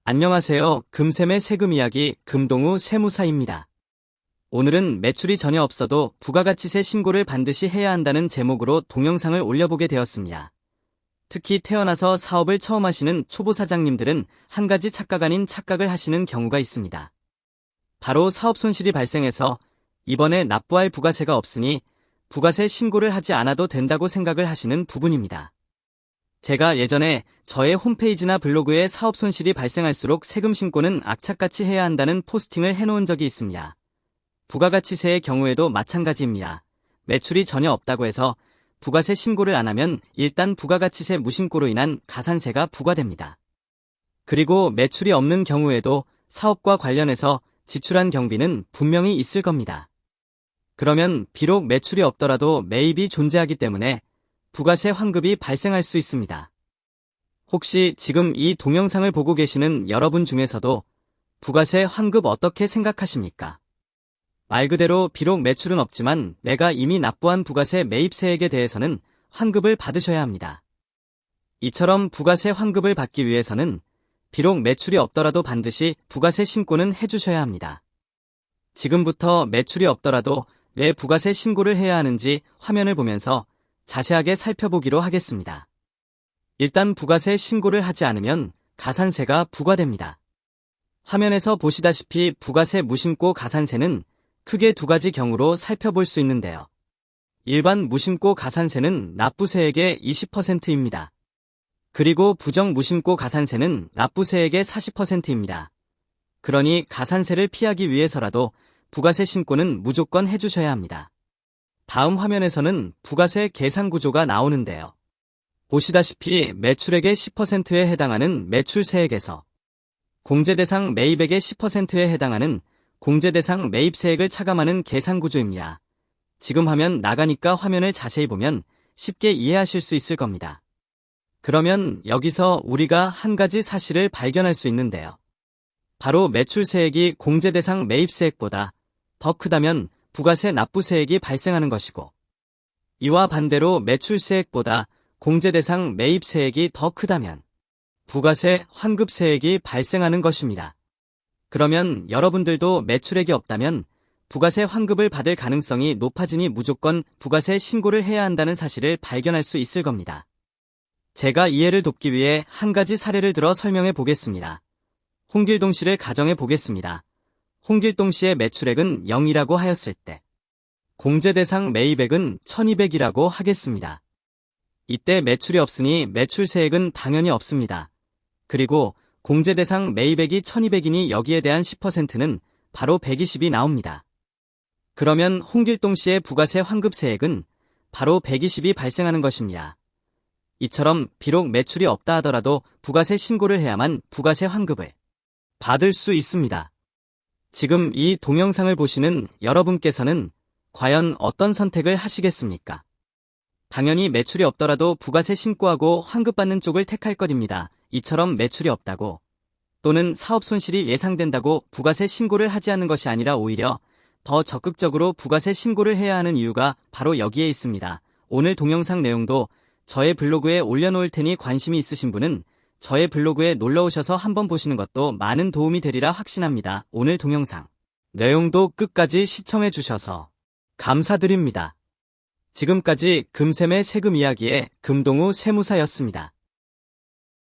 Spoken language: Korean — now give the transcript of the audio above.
안녕하세요. 금샘의 세금 이야기 금동우 세무사입니다. 오늘은 매출이 전혀 없어도 부가가치세 신고를 반드시 해야 한다는 제목으로 동영상을 올려보게 되었습니다. 특히 태어나서 사업을 처음 하시는 초보 사장님들은 한 가지 착각 아닌 착각을 하시는 경우가 있습니다. 바로 사업 손실이 발생해서 이번에 납부할 부가세가 없으니 부가세 신고를 하지 않아도 된다고 생각을 하시는 부분입니다. 제가 예전에 저의 홈페이지나 블로그에 사업 손실이 발생할수록 세금 신고는 악착같이 해야 한다는 포스팅을 해놓은 적이 있습니다. 부가가치세의 경우에도 마찬가지입니다. 매출이 전혀 없다고 해서 부가세 신고를 안 하면 일단 부가가치세 무신고로 인한 가산세가 부과됩니다. 그리고 매출이 없는 경우에도 사업과 관련해서 지출한 경비는 분명히 있을 겁니다. 그러면 비록 매출이 없더라도 매입이 존재하기 때문에 부가세 환급이 발생할 수 있습니다. 혹시 지금 이 동영상을 보고 계시는 여러분 중에서도 부가세 환급 어떻게 생각하십니까? 말 그대로 비록 매출은 없지만 내가 이미 납부한 부가세 매입세액에 대해서는 환급을 받으셔야 합니다. 이처럼 부가세 환급을 받기 위해서는 비록 매출이 없더라도 반드시 부가세 신고는 해주셔야 합니다. 지금부터 매출이 없더라도 왜 부가세 신고를 해야 하는지 화면을 보면서 자세하게 살펴보기로 하겠습니다. 일단 부가세 신고를 하지 않으면 가산세가 부과됩니다. 화면에서 보시다시피 부가세 무신고 가산세는 크게 두 가지 경우로 살펴볼 수 있는데요. 일반 무신고 가산세는 납부세액의 20%입니다. 그리고 부정 무신고 가산세는 납부세액의 40%입니다. 그러니 가산세를 피하기 위해서라도 부가세 신고는 무조건 해주셔야 합니다. 다음 화면에서는 부가세 계산 구조가 나오는데요. 보시다시피 매출액의 10%에 해당하는 매출세액에서 공제대상 매입액의 10%에 해당하는 공제대상 매입세액을 차감하는 계산 구조입니다. 지금 화면 나가니까 화면을 자세히 보면 쉽게 이해하실 수 있을 겁니다. 그러면 여기서 우리가 한 가지 사실을 발견할 수 있는데요. 바로 매출세액이 공제대상 매입세액보다 더 크다면 부가세 납부세액이 발생하는 것이고, 이와 반대로 매출세액보다 공제대상 매입세액이 더 크다면 부가세 환급세액이 발생하는 것입니다. 그러면 여러분들도 매출액이 없다면 부가세 환급을 받을 가능성이 높아지니 무조건 부가세 신고를 해야 한다는 사실을 발견할 수 있을 겁니다. 제가 이해를 돕기 위해 한 가지 사례를 들어 설명해 보겠습니다. 홍길동 씨를 가정해 보겠습니다. 홍길동 씨의 매출액은 0이라고 하였을 때 공제대상 매입액은 1200이라고 하겠습니다. 이때 매출이 없으니 매출세액은 당연히 없습니다. 그리고 공제대상 매입액이 1200이니 여기에 대한 10%는 바로 120이 나옵니다. 그러면 홍길동 씨의 부가세 환급세액은 바로 120이 발생하는 것입니다. 이처럼 비록 매출이 없다 하더라도 부가세 신고를 해야만 부가세 환급을 받을 수 있습니다. 지금 이 동영상을 보시는 여러분께서는 과연 어떤 선택을 하시겠습니까? 당연히 매출이 없더라도 부가세 신고하고 환급받는 쪽을 택할 것입니다. 이처럼 매출이 없다고 또는 사업 손실이 예상된다고 부가세 신고를 하지 않는 것이 아니라 오히려 더 적극적으로 부가세 신고를 해야 하는 이유가 바로 여기에 있습니다. 오늘 동영상 내용도 저의 블로그에 올려놓을 테니 관심이 있으신 분은 저의 블로그에 놀러오셔서 한번 보시는 것도 많은 도움이 되리라 확신합니다. 오늘 동영상 내용도 끝까지 시청해주셔서 감사드립니다. 지금까지 금샘의 세금 이야기의 금동우 세무사였습니다.